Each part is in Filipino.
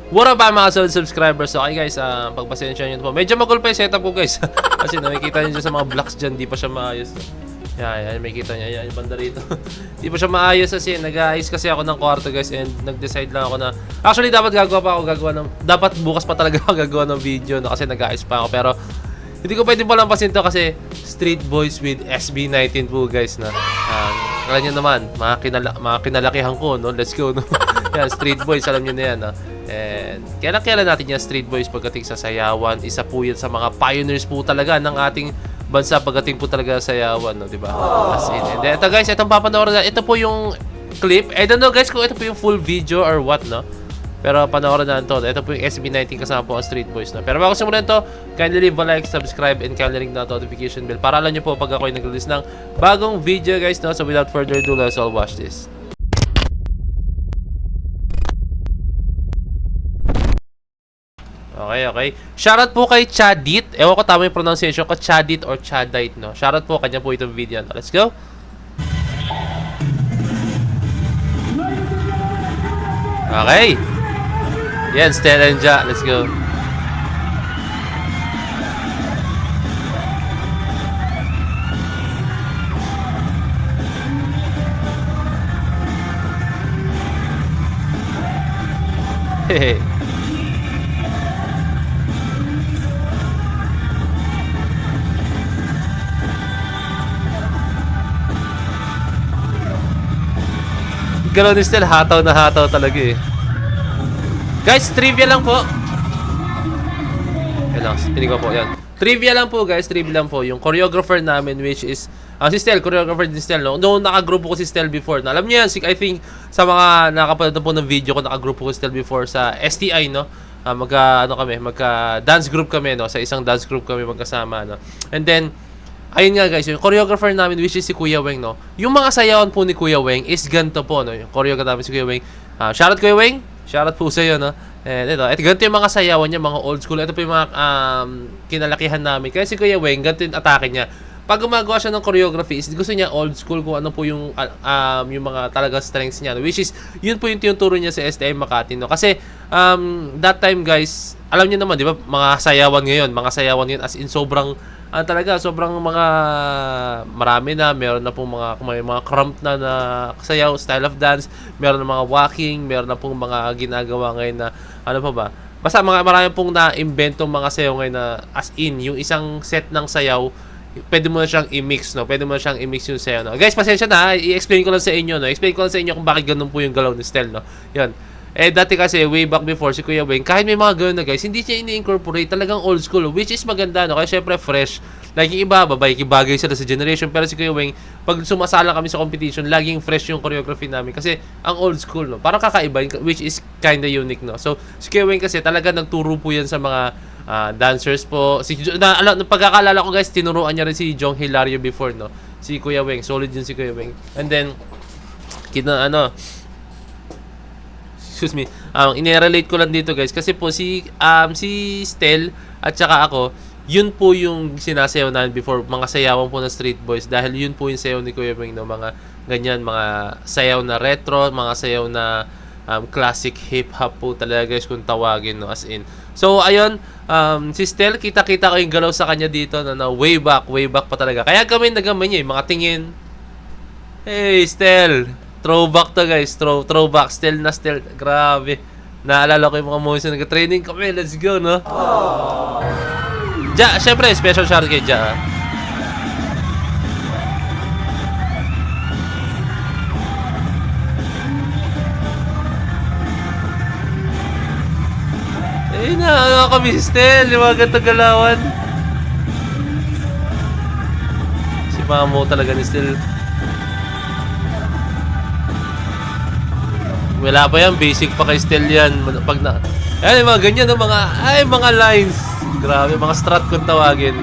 What up mga solid subscribers? Okay guys, pagpasensya nyo po. Medyo magulpa yung setup ko guys. Kasi nakikita nyo dyan sa mga blocks dyan, di pa siya maayos. Yan, may kita nyo. Yan, yung banda rito. Di pa siya maayos kasi nag-aayos kasi ako ng kwarto guys. And nag-decide lang ako na actually dapat dapat bukas pa talaga ako gagawa ng video no, kasi nag-aayos pa ako. Pero hindi ko pwede palampasin to kasi Street Boys with SB19 po guys na. Alam nyo naman, mga kinalakihan ko no. Let's go no. Yan, Street Boys, alam nyo na yan no. And kailan natin yan Street Boys pagdating sa sayawan. Isa po yan sa mga pioneers po talaga ng ating bansa pagdating po talaga sa sayawan, no, di ba? As in. And then, ito guys, itong papanoorin na, ito po yung clip. I don't know guys kung ito po yung full video or what, no? Pero panoorin na ito. Ito po yung SB19 kasama po ang Street Boys, no? Pero bago simulan ito, kindly leave a like, subscribe, and kindly ring the notification bell para alam nyo po pag ako'y nag-release ng bagong video guys, no? So without further ado, let's all watch this. Okay. Shoutout po kay Chadit. Ewan ko tama yung pronunciation ko, Chadit or Chadite, no? Shoutout po, kanya po itong video, no? Let's go. Okay. Yan, Stella and Ja. Let's go. Hehe. Gano'n ni Stel, hataw na hataw talaga eh. Guys, trivia lang po. Yan lang, tinig ko po, yan. Trivia lang po guys, trivia lang po. Yung choreographer namin which is, si Stel, choreographer din Stel, no? Noong nakagrupo ko si Stel before, na alam niyo yan, I think, sa mga nakapanood na po ng video ko, nakagrupo ko si Stel before sa STI, no? Magka-dance group kami, no? Sa isang dance group kami magkasama, no? And then, ayun nga guys, yung choreographer namin which is si Kuya Weng, no? Yung mga sayawan po ni Kuya Weng is ganito po, no? Yung choreographer namin si Kuya Weng. Shoutout Kuya Weng, shoutout po sa iyo, no? And ito ganito yung mga sayawan niya, mga old school. Ito po yung mga kinalakihan namin. Kaya si Kuya Weng, ganito yung atake niya. Pag gumagawa siya ng choreography, is gusto niya old school kung ano po yung mga talagang strengths niya, no? Which is, yun po yung tinuturo niya sa STM Makati, no? Kasi, that time guys, alam niyo naman, di ba, mga sayawan ngayon as in sobrang marami na, meron na pong may mga cramp na sayaw, style of dance, meron na mga walking, meron na pong mga ginagawa ngayon na, ano pa ba, basta marami pong na-inventong mga sayaw ngayon na, as in, yung isang set ng sayaw, pwede mo na siyang i-mix, no? Pwede mo na siyang i-mix yung sayaw, no? Guys, pasensya na, i-explain ko lang sa inyo, no? I-explain ko lang sa inyo kung bakit ganun po yung galaw ni Stel, no? Yan. Dati kasi, way back before, si Kuya Weng, kahit may mga gano'n na guys, hindi siya ini-incorporate, talagang old school, which is maganda, no? Kaya syempre, fresh. Like yung iba, bagay sila sa generation. Pero si Kuya Weng, pag sumasala kami sa competition, laging fresh yung choreography namin. Kasi, ang old school, no? Parang kakaiba, which is kinda unique, no? So, si Kuya Weng kasi, talaga nagturo po yan sa mga dancers po. Pagkakalala ko guys, tinuruan niya rin si Jong Hilario before, no? Si Kuya Weng, solid yun si Kuya Weng. And then, excuse me, inirelate ko lang dito guys kasi po si Stel at saka ako, yun po yung sinasayaw namin before, mga sayawan po ng Street Boys, dahil yun po yung sayaw ni Kuya Weng, no? Mga ganyan, mga sayaw na retro, mga sayaw na classic hip-hop po talaga guys kung tawagin, no? As in. So ayun, si Stel, kita-kita ko yung galaw sa kanya dito na way back pa talaga. Kaya kami nagamay niya, mga tingin. Hey Stel, throwback to guys, throwback, Stel na Stel, grabe. Naalala ko yung mga moments na nag-training kami, let's go, no? Ja, syempre, special shout kay Ja. Ano kami si Stel, yung mga gantong galawan. Si Mamo talaga ni Stel. Wala pa yan, basic pa kay Stel yan. Ayan, mga ganyan, no? Mga lines. Grabe, mga strat kung tawagin.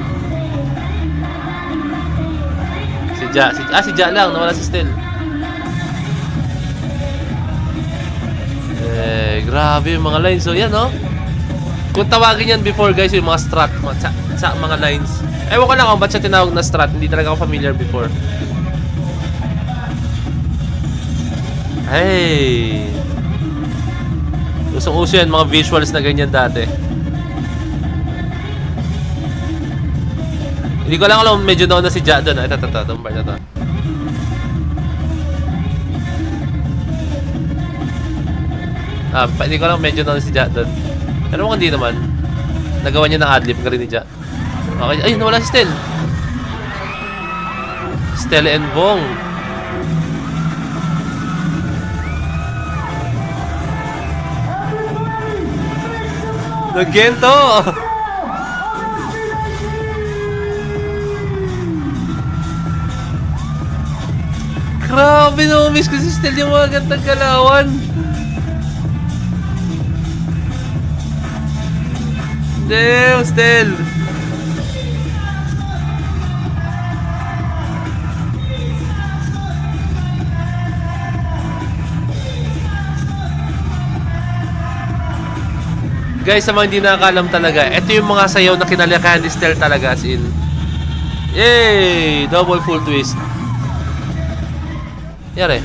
Si Ja lang, nawala si Stel. Grabe yung mga lines. So, yan, no? Kung tawagin yan before, guys, yung mga strat, mga lines. Ewan ko lang kung ba't siya tinawag na strat. Hindi talaga ako familiar before. Hey! Usong-uso yan, mga visuals na ganyan dati. Hindi ko lang alam, medyo down na si Ja doon. Ito, itong part na to. Hindi ko lang medyo down na si Ja doon. Pero mukhang hindi naman. Nagawa niya ng adlib ka rin ni Ja. Okay, ay, nawala si Stel. Stel and Bong. Nagento! Grabe, na-miss ko si Stel yung mga gantang galawan. Damn, Stel! Guys, sa mga hindi nakakalam talaga, ito yung mga sayaw na kinalakahan ni Stel talaga, as in. Yay! Double full twist. Yari.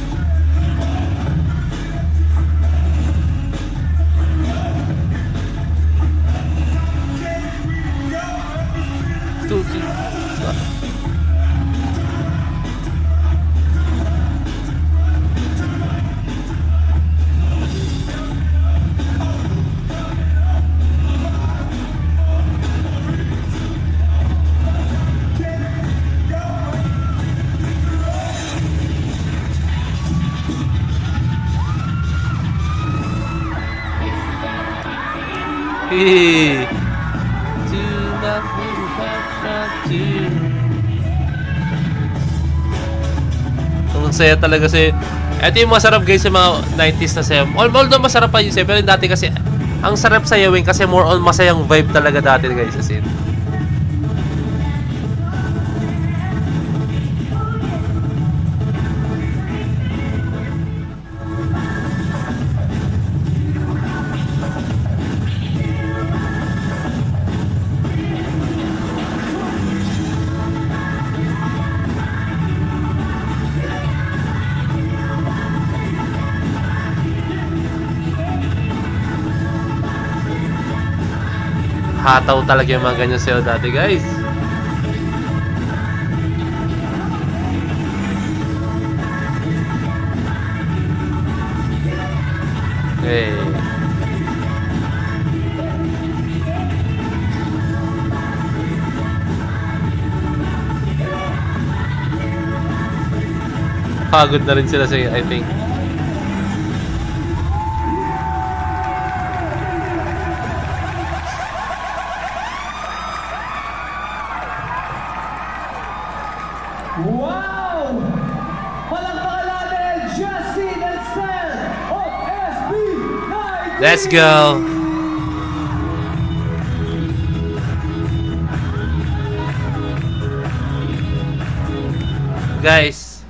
Ang saya talaga si... Ito yung masarap guys sa mga 90s na sayaw. Although masarap pa yun sayaw, pero dati kasi ang sarap sayawin kasi more on masayang vibe talaga dati guys, as in. Hataw talaga yung mga ganyan sayo dati guys. Okay. Pagod na rin sila sa I think. Wow! Palakpakan natin, Justin and Stan of SB19! Let's go! Guys,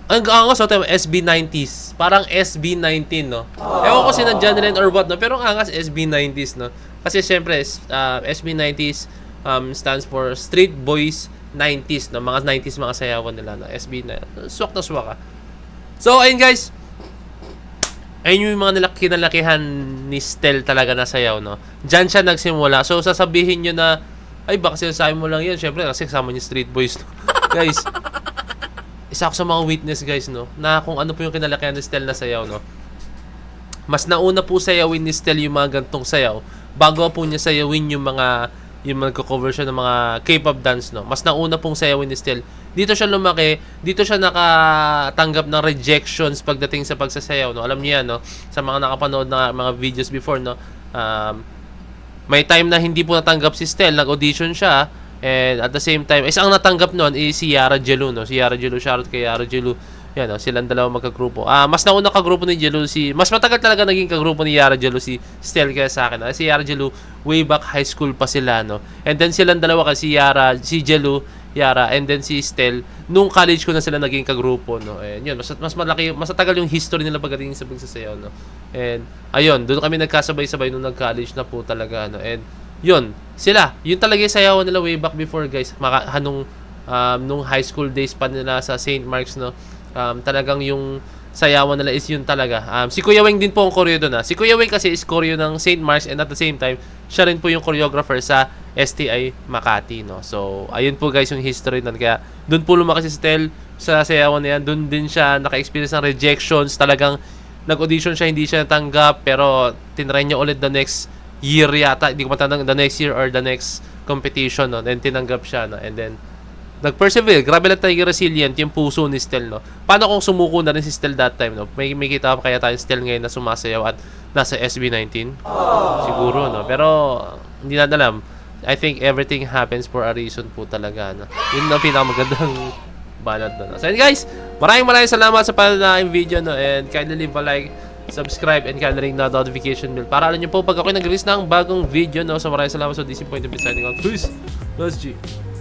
ang angas ito, SB90s. Parang SB19, no? Ewan ko sinadyan nila or what, no? Pero ang angas SB90s, no? Kasi syempre, SB90s stands for Street Boys 90s, no? Mga 90s mga sayawan nila, no? SB na, swak na swak, ah. So, ayun guys. Ayun yung mga kinalakihan ni Stel talaga na sayaw, no? Diyan siya nagsimula. So, sasabihin nyo na, ay, baka sinasabi mo lang yan. Syempre, kasi kasama niyo Street Boys, no? Guys, isa ako sa mga witness, guys, no? Na kung ano po yung kinalakihan ni Stel na sayaw, no? Mas nauna po sayawin ni Stel yung mga gantong sayaw bago po niya sayawin yung mga nagko-cover siya ng mga K-pop dance, no? Mas nauna pong sayawin ni Stel. Dito siya lumaki, dito siya nakatanggap ng rejections pagdating sa pagsasayaw, no? Alam niyo yan, no? Sa mga nakapanood na mga videos before, no? May time na hindi po natanggap si Stel, nag-audition siya, and at the same time, isang natanggap noon is si Yara Gelu, no? Si Yara Gelu, shoutout kay Yara Gelu. Yan, no? Silang dalawa magkagrupo. Mas nauna kagrupo ni Gelu mas matagal talaga naging kagrupo ni Yara Gelu si Stel kaya sa akin. Si Yara Gelu, way back high school pa sila, no? And then silang dalawa kasi si Gelu, Yara, and then si Stel, nung college ko na sila naging kagrupo, no? And yun, mas malaki, mas matagal yung history nila pagdating sa pagsasayaw, no? And ayun, doon kami nagkasabay-sabay nung nag-college na po talaga, no? And yun, sila, yun talaga yung sayawan nila way back before, guys. Nung high school days pa nila sa St. Mark's, no? Talagang yung sayawan nila is yun talaga. Si Kuya Weng din po ang choreo doon. Si Kuya Weng kasi is choreo ng St. Mark's and at the same time, siya rin po yung choreographer sa STI Makati, no? So, ayun po guys yung history nun. Kaya, doon po lumaki si Stel sa sayawan na yan. Doon din siya naka-experience ng rejections. Talagang nag-audition siya, hindi siya natanggap. Pero, tinry niya ulit the next year yata. Hindi ko matandang the next year or the next competition, no? Then, tinanggap siya, no? And then, nag-persevere. Grabe lang tayo resilient yung puso ni Stel, no? Paano kung sumuko na rin si Stel that time, no? May kita pa kaya tayo Stel ngayon na sumasayaw at nasa SB19? Siguro, no? Pero, hindi na alam. I think everything happens for a reason po talaga, no? Yun ang pinakamagandang banat, no? So, yun guys, maraming salamat sa panonood ng video, no? And kindly leave a like, subscribe, and kindly ring the notification bell para alam nyo po pag ako nag-release ng bagong video, no? So, maraming salamat. So, this is Point of View signing out. Peace! Let's G!